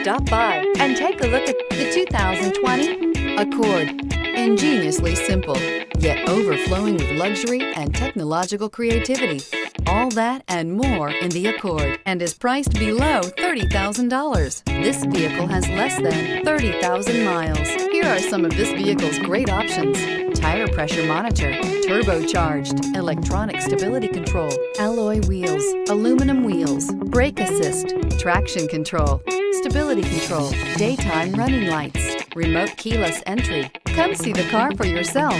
Stop by and take a look at the 2020 Accord. Ingeniously simple, yet overflowing with luxury and technological creativity. All that and more in the Accord, and is priced below $30,000. This vehicle has less than 30,000 miles. Here are some of this vehicle's great options: tire pressure monitor, turbocharged, electronic stability control, alloy wheels, aluminum wheels, brake assist, traction control, stability control, daytime running lights, remote keyless entry. Come see the car for yourself.